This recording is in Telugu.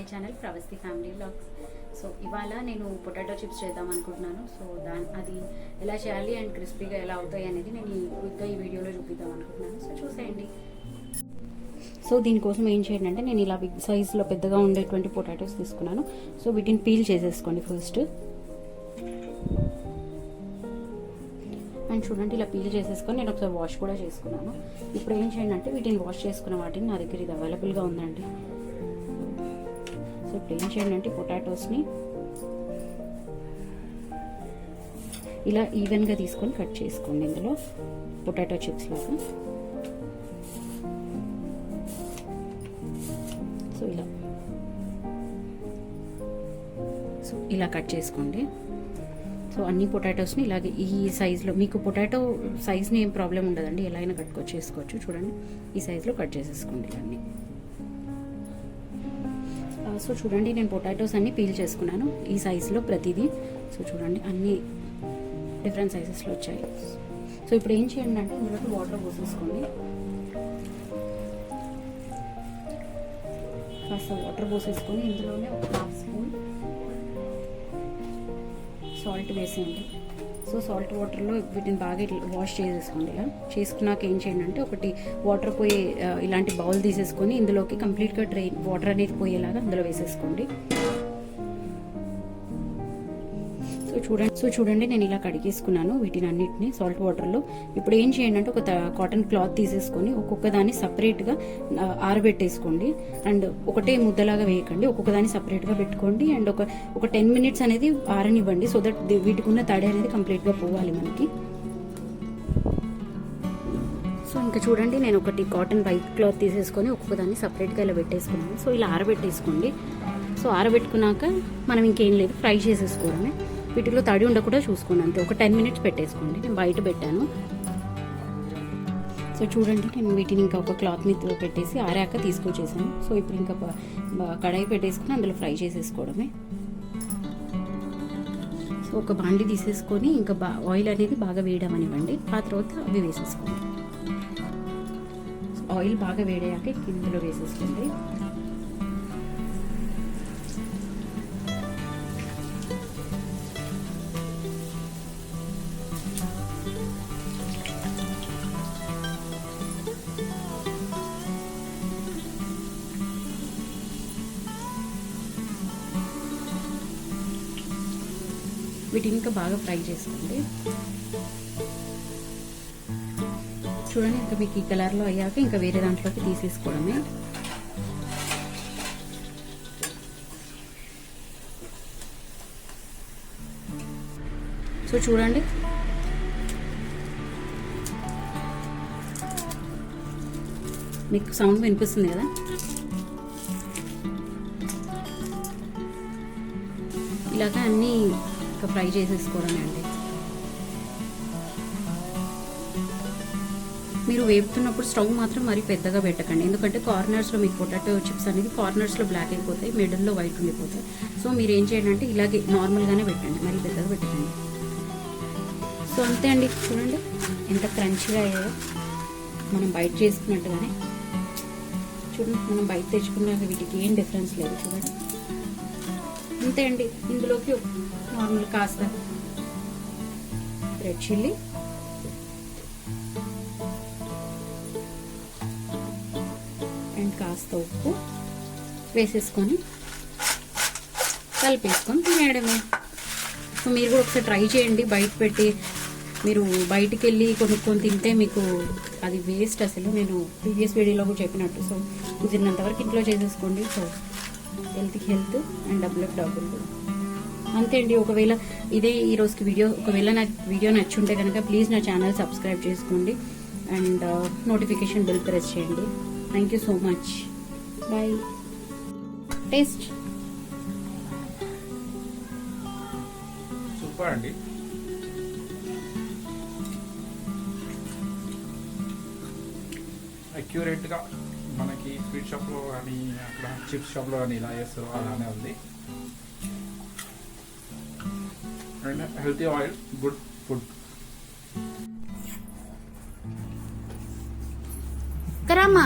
My channel Pravasthi family vlogs. So ఇవాళ నేను పొటాటో చిప్స్ చేద్దాం అనుకుంటున్నాను. సో అది ఎలా చేయాలి అండ్ క్రిస్పీగా ఎలా అవుతాయి అనేది నేను క్విక్గా ఈ వీడియోలో చూపిద్దాం అనుకుంటున్నాను. సో చూసేయండి. సో దీనికోసం ఏం చేయండి అంటే నేను ఇలా బిగ్ సైజ్లో పెద్దగా ఉండేటువంటి పొటాటోస్ తీసుకున్నాను. సో వీటిని పీల్ చేసేసుకోండి ఫస్ట్. అండ్ చూడండి ఇలా పీల్ చేసేసుకొని నేను ఒకసారి వాష్ కూడా చేసుకున్నాను. ఇప్పుడు ఏం చేయండి అంటే వీటిని వాష్ చేసుకున్న వాటిని నా దగ్గర ఇది అవైలబుల్గా ఉందండి. సో ఇప్పుడు ఏం చేయండి అంటే పొటాటోస్ని ఇలా ఈవెన్గా తీసుకొని కట్ చేసుకోండి. ఇందులో పొటాటో చిప్స్ లాగా. సో ఇలా కట్ చేసుకోండి. సో అన్ని పొటాటోస్ని ఇలాగే ఈ సైజులో, మీకు పొటాటో సైజ్ని ఏం ప్రాబ్లం ఉండదండి, ఎలా అయినా చేసుకోవచ్చు. చూడండి ఈ సైజులో కట్ చేసేసుకోండి అన్నీ. సో చూడండి నేను పొటాటోస్ అన్నీ పీల్ చేసుకున్నాను ఈ సైజులో ప్రతిదీ. సో చూడండి అన్నీ డిఫరెంట్ సైజెస్లో వచ్చాయి. సో ఇప్పుడు ఏం చేయండి అంటే ఇందులోకి వాటర్ పోసేసుకోండి. కాస్త వాటర్ పోసేసుకొని ఇందులోనే ఒక 1/2 స్పూన్ సాల్ట్ వేసేయండి. సో సాల్ట్ వాటర్లో వీటిని బాగా వాష్ చేసేసుకోండి. ఇలా చేసుకున్నాక ఏం చేయండి అంటే ఒకటి వాటర్ పోయి ఇలాంటి బౌల్ తీసేసుకొని ఇందులోకి కంప్లీట్గా వాటర్ అనేది పోయేలాగా అందులో వేసేసుకోండి. సో చూడండి నేను ఇలా కడిగేసుకున్నాను వీటిని అన్నిటిని సాల్ట్ వాటర్లో. ఇప్పుడు ఏం చేయండి అంటే ఒక కాటన్ క్లాత్ తీసేసుకొని ఒక్కొక్క దాన్ని సపరేట్గా ఆరబెట్టేసుకోండి. అండ్ ఒకటే ముద్దలాగా వేయకండి, ఒక్కొక్క దాన్ని సపరేట్గా పెట్టుకోండి. అండ్ ఒక 10 మినిట్స్ అనేది ఆరనివ్వండి. సో దట్ వీటికి ఉన్న తడి అనేది కంప్లీట్గా పోవాలి మనకి. సో ఇంకా చూడండి నేను ఒకటి కాటన్ వైట్ క్లాత్ తీసేసుకొని ఒక్కొక్క దాన్ని సపరేట్గా ఇలా పెట్టేసుకున్నాను. సో ఇలా ఆరబెట్టేసుకోండి. సో ఆరబెట్టుకున్నాక మనం ఇంకేం లేదు, ఫ్రై చేసేసుకోవడమే. వీటిలో తడి ఉండకుండా చూసుకోండి అంతే. ఒక 10 మినిట్స్ పెట్టేసుకోండి. నేను బయట పెట్టాను. సో చూడండి నేను వీటిని ఇంకా ఒక క్లాత్ మీద పెట్టేసి ఆరాక తీసుకొచ్చేసాను. సో ఇప్పుడు ఇంకా కడాయి పెట్టేసుకుని అందులో ఫ్రై చేసేసుకోవడమే. సో ఒక బాండి తీసేసుకొని ఇంకా ఆయిల్ అనేది బాగా వేయడమనివ్వండి. ఆ తర్వాత అవి వేసేసుకోండి. ఆయిల్ బాగా వేడయ్యాక ఇందులో వేసేసుకోండి. వీటిని ఇంకా బాగా ఫ్రై చేసుకోండి. చూడండి ఇంకా మీకు ఈ కలర్లో అయ్యాక ఇంకా వేరే దాంట్లోకి తీసేసుకోవడమే. సో చూడండి మీకు సౌండ్ వినిపిస్తుంది కదా. ఇలాగా అన్నీ ఫ్రై చేసేసుకోవడమే అండి. మీరు వేపుతున్నప్పుడు స్టవ్ మాత్రం మరీ పెద్దగా పెట్టకండి, ఎందుకంటే కార్నర్స్లో మీకు పొటాటో చిప్స్ అనేది కార్నర్స్లో బ్లాక్ అయిపోతాయి, మిడిల్లో వైట్ ఉండిపోతాయి. సో మీరు ఏం చేయండి అంటే ఇలాగే నార్మల్గానే పెట్టండి, మరీ పెద్దగా పెట్టకండి. సో అంతే అండి. చూడండి ఎంత క్రంచిగా అయ్యాయో, మనం బయట చేసుకున్నట్టుగానే. చూడండి మనం బయట తెచ్చుకున్నాక వీటికి ఏం డిఫరెన్స్ లేదు. చూడండి అంతే అండి. ఇందులోకి నార్మల్ కాస్త రెడ్ చిల్లీ, అండ్ కాస్త ఉప్పు వేసేసుకొని కలిపేసుకొని తినేయడమే. సో మీరు కూడా ఒకసారి ట్రై చేయండి. బయట పెట్టి మీరు బయటికి వెళ్ళి కొనుక్కొని తింటే మీకు అది వేస్ట్ అసలు. నేను ప్రీవియస్ వీడియోలో కూడా చెప్పినట్టు. సో కుదిరినంతవరకు ఇంట్లో చేసేసుకోండి. సో హెల్త్కి హెల్త్ అండ్ డబ్బులకు డబ్బులు. అంతే అండి. ఒకవేళ ఇదే ఈ రోజుకి వీడియో, ఒకవేళ నాకు వీడియో నచ్చుంటే కనుక ప్లీజ్ నా ఛానల్ సబ్స్క్రైబ్ చేసుకోండి అండ్ నోటిఫికేషన్ బిల్ ప్రెస్ చేయండి. Thank you so much. Bye. Taste super అండి. అక్యూరేట్గా మనకి స్వీట్ షాప్లో కానీ అక్కడ చిప్స్ షాప్లో కానీ ఇలా చేస్తారో అలానే ఉంది. And healthy oil, good food. కరామా